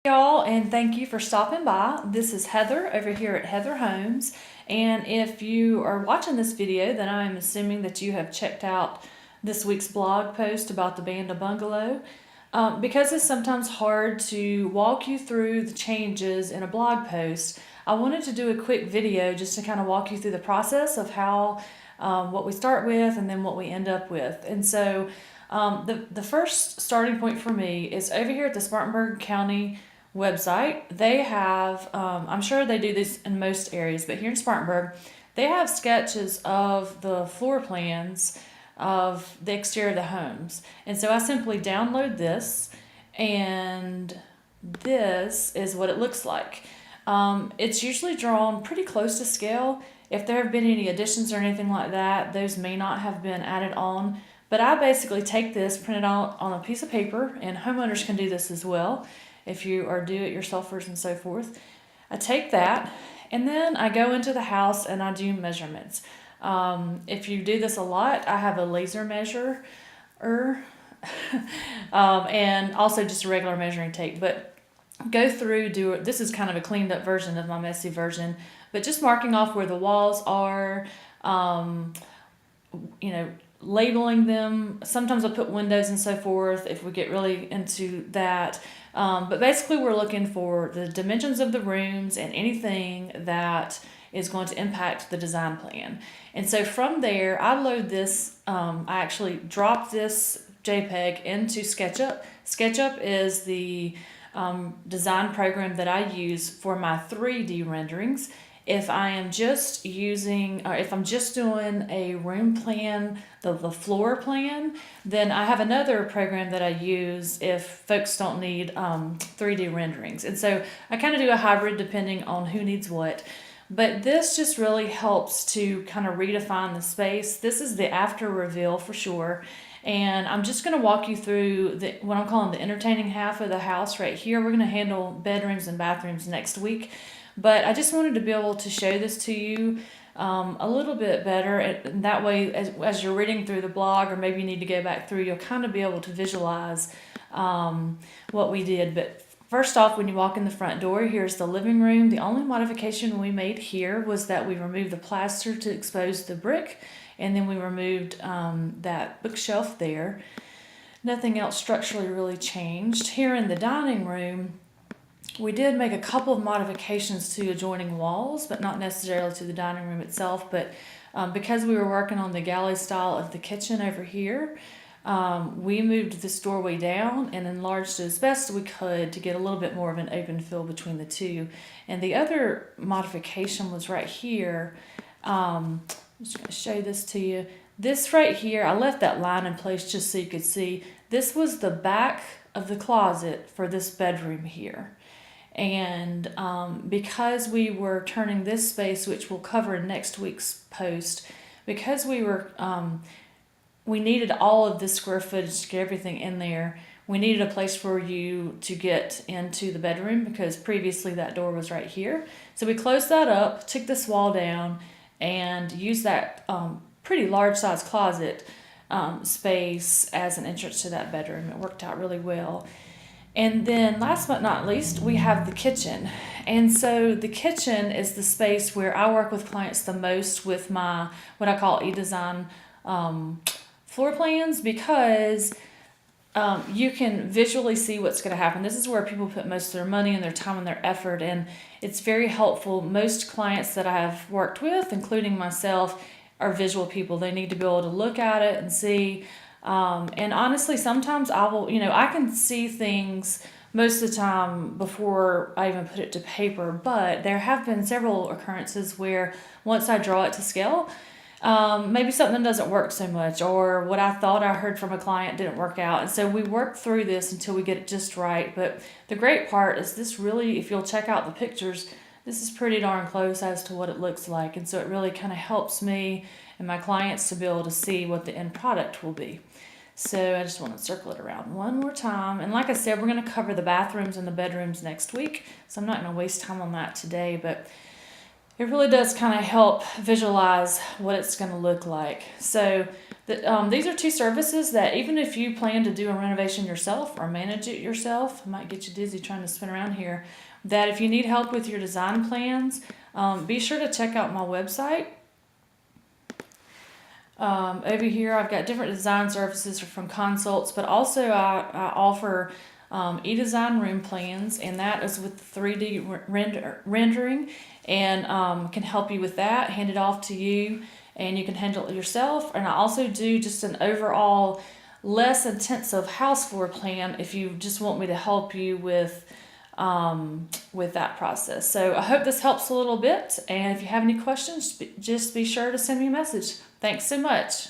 Y'all, and thank you for stopping by. This is Heather over here at Heather Homes, and if you are watching this video, then I'm assuming that you have checked out this week's blog post about the Banda Bungalow. Because it's sometimes hard to walk you through the changes in a blog post, I wanted to do a quick video just to kind of walk you through the process of how what we start with and then what we end up with. And so the first starting point for me is over here at the Spartanburg County website. They have, I'm sure they do this in most areas, but here in Spartanburg, they have sketches of the floor plans of the exterior of the homes. And so I simply download this, and this is what it looks like. It's usually drawn pretty close to scale. If there have been any additions or anything like that, those may not have been added on. But I basically take this, print it out on a piece of paper, and homeowners can do this as well if you are do-it-yourselfers and so forth. I take that, and then I go into the house and I do measurements. If you do this a lot, I have a laser measurer, and also just a regular measuring tape. But go through, this is kind of a cleaned up version of my messy version, but just marking off where the walls are, labeling them. Sometimes I'll put windows and so forth if we get really into that. But basically we're looking for the dimensions of the rooms and anything that is going to impact the design plan. And so from there, I load this, I actually drop this JPEG into SketchUp. SketchUp is the design program that I use for my 3D renderings. If I am just using, or if I'm just doing a room plan, the floor plan, then I have another program that I use if folks don't need 3D renderings. And so I kind of do a hybrid depending on who needs what. But this just really helps to kind of redefine the space. This is the after reveal for sure. And I'm just going to walk you through what I'm calling the entertaining half of the house right here. We're going to handle bedrooms and bathrooms next week. But I just wanted to be able to show this to you a little bit better. And that way, as you're reading through the blog, or maybe you need to go back through, you'll kind of be able to visualize what we did. But first off, when you walk in the front door, here's the living room. The only modification we made here was that we removed the plaster to expose the brick. And then we removed that bookshelf there. Nothing else structurally really changed. Here in the dining room, we did make a couple of modifications to adjoining walls, but not necessarily to the dining room itself. But because we were working on the galley style of the kitchen over here, we moved this doorway down and enlarged it as best we could to get a little bit more of an open feel between the two. And the other modification was right here. I'm just going to show this to you. This right here, I left that line in place just so you could see. This was the back of the closet for this bedroom here. And because we were turning this space, which we'll cover in next week's post, because we needed all of this square footage to get everything in there, we needed a place for you to get into the bedroom because previously that door was right here. So we closed that up, took this wall down, and used that pretty large size closet space as an entrance to that bedroom. It worked out really well. And then last but not least, we have the kitchen. And so the kitchen is the space where I work with clients the most with my, what I call e-design floor plans, because you can visually see what's going to happen. This is where people put most of their money and their time and their effort, and it's very helpful. Most clients that I have worked with, including myself, are visual people. They need to be able to look at it and see. And honestly, sometimes I can see things most of the time before I even put it to paper, but there have been several occurrences where once I draw it to scale, maybe something doesn't work so much, or what I thought I heard from a client didn't work out. And so we work through this until we get it just right. But the great part is this really, if you'll check out the pictures, this is pretty darn close as to what it looks like. And so it really kind of helps me and my clients to be able to see what the end product will be. So I just want to circle it around one more time. And like I said, we're going to cover the bathrooms and the bedrooms next week. So I'm not going to waste time on that today. But it really does kind of help visualize what it's going to look like. So these are two services that even if you plan to do a renovation yourself or manage it yourself, it might get you dizzy trying to spin around here, that if you need help with your design plans, be sure to check out my website. Over here I've got different design services from consults, but also I offer e-design room plans, and that is with 3D rendering, and can help you with that, hand it off to you, and you can handle it yourself. And I also do just an overall less intensive house floor plan if you just want me to help you with that process. So I hope this helps a little bit, and if you have any questions, just be sure to send me a message. Thanks so much.